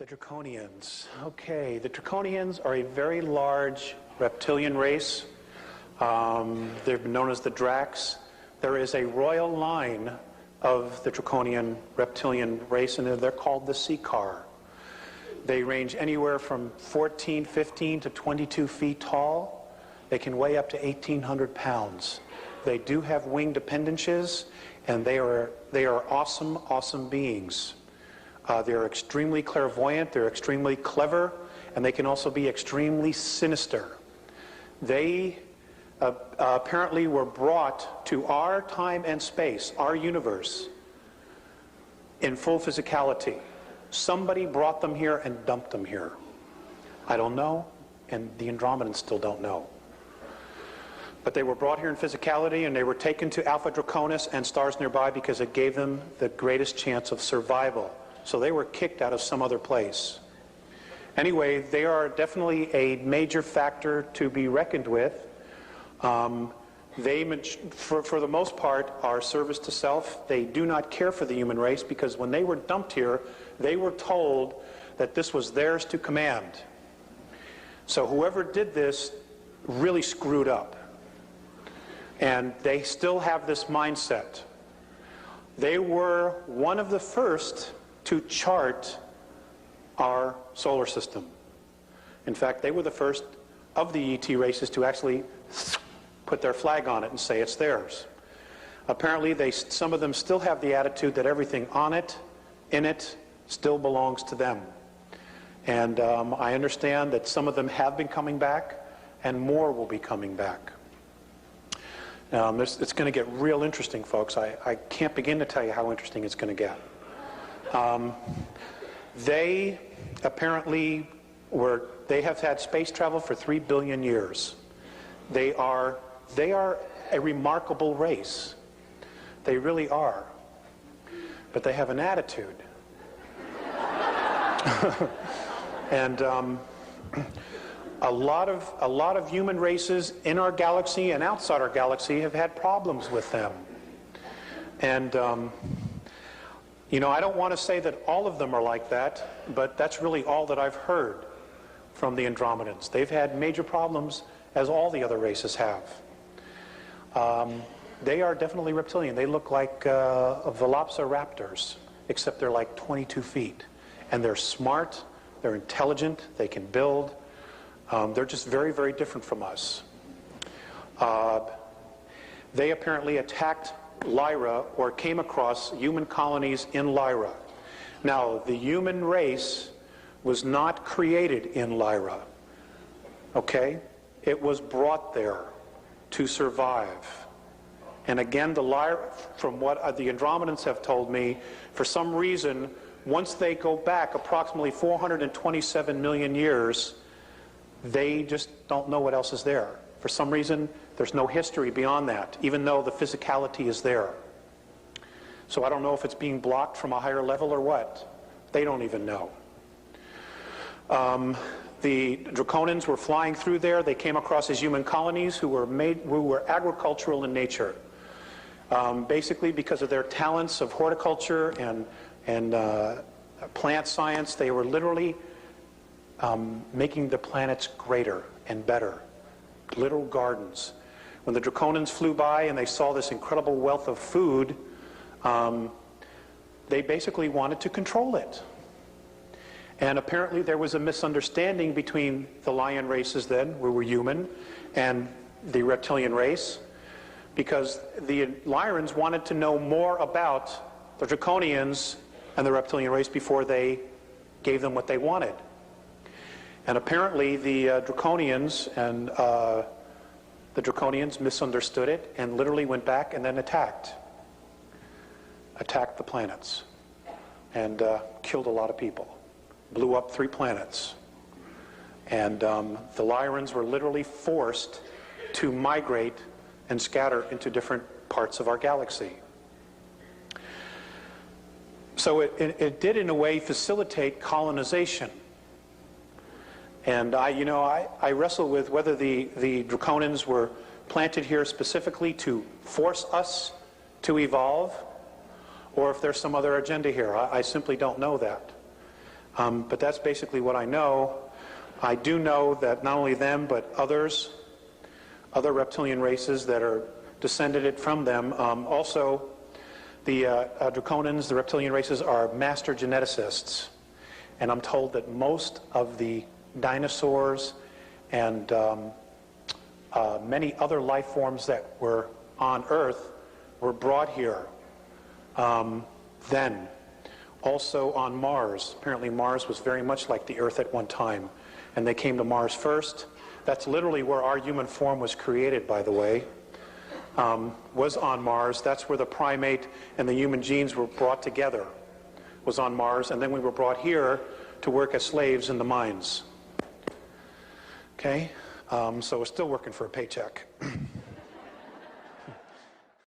Draconians. Okay, the Draconians are a very large reptilian race. They've been known as the Dracs. There is a royal line of the Draconian reptilian race, and they're called the Seekar. They range anywhere from 14, 15 to 22 feet tall. They can weigh up to 1,800 pounds. They do have winged appendages, and they are awesome, awesome beings. They're extremely clairvoyant, they're extremely clever, and they can also be extremely sinister. They apparently were brought to our time and space, our universe, in full physicality. Somebody brought them here and dumped them here. I don't know, and the Andromedans still don't know. But they were brought here in physicality, and they were taken to Alpha Draconis and stars nearby because it gave them the greatest chance of survival. So they were kicked out of some other place. Anyway, they are definitely a major factor to be reckoned with. They, for the most part, are service to self. They do not care for the human race because when they were dumped here, they were told that this was theirs to command. So whoever did this really screwed up. And they still have this mindset. They were one of the first to chart our solar system. In fact, they were the first of the ET races to actually put their flag on it and say it's theirs. Apparently, some of them still have the attitude that everything on it, in it, still belongs to them. And I understand that some of them have been coming back, and more will be coming back. It's going to get real interesting, folks. I can't begin to tell you how interesting it's going to get. They apparently they have had space travel for 3 billion years. They are a remarkable race. They really are. But they have an attitude. And a lot of human races in our galaxy and outside our galaxy have had problems with them. And you know, I don't want to say that all of them are like that, but that's really all that I've heard from the Andromedans. They've had major problems, as all the other races have. They are definitely reptilian. They look like velociraptors, except they're like 22 feet. And they're smart, they're intelligent, they can build. They're just very, very different from us. They apparently attacked Lyra, or came across human colonies in Lyra. Now, the human race was not created in Lyra, okay? It was brought there to survive. And again, the Lyra, from what the Andromedans have told me, for some reason, once they go back approximately 427 million years, they just don't know what else is there. For some reason, there's no history beyond that, even though the physicality is there. So I don't know if it's being blocked from a higher level or what. They don't even know. The Draconians were flying through there. They came across these human colonies who were agricultural in nature. Basically because of their talents of horticulture and plant science, they were literally making the planets greater and better. Little gardens. When the Draconians flew by and they saw this incredible wealth of food, they basically wanted to control it. And apparently there was a misunderstanding between the lion races then, who were human, and the reptilian race, because the Lyrians wanted to know more about the Draconians and the reptilian race before they gave them what they wanted. And apparently the Draconians misunderstood it and literally went back and then attacked the planets and killed a lot of people, blew up 3 planets. And the Lyrians were literally forced to migrate and scatter into different parts of our galaxy. So it did in a way facilitate colonization. And I wrestle with whether the Draconians were planted here specifically to force us to evolve, or if there's some other agenda here. I simply don't know that. But that's basically what I know. I do know that not only them, but other reptilian races that are descended from them. Also, the Draconans, the reptilian races, are master geneticists. And I'm told that most of the dinosaurs and many other life forms that were on Earth were brought here then. Also on Mars. Apparently Mars was very much like the Earth at one time. And they came to Mars first. That's literally where our human form was created, by the way. Was on Mars. That's where the primate and the human genes were brought together. Was on Mars. And then we were brought here to work as slaves in the mines. Okay? So we're still working for a paycheck.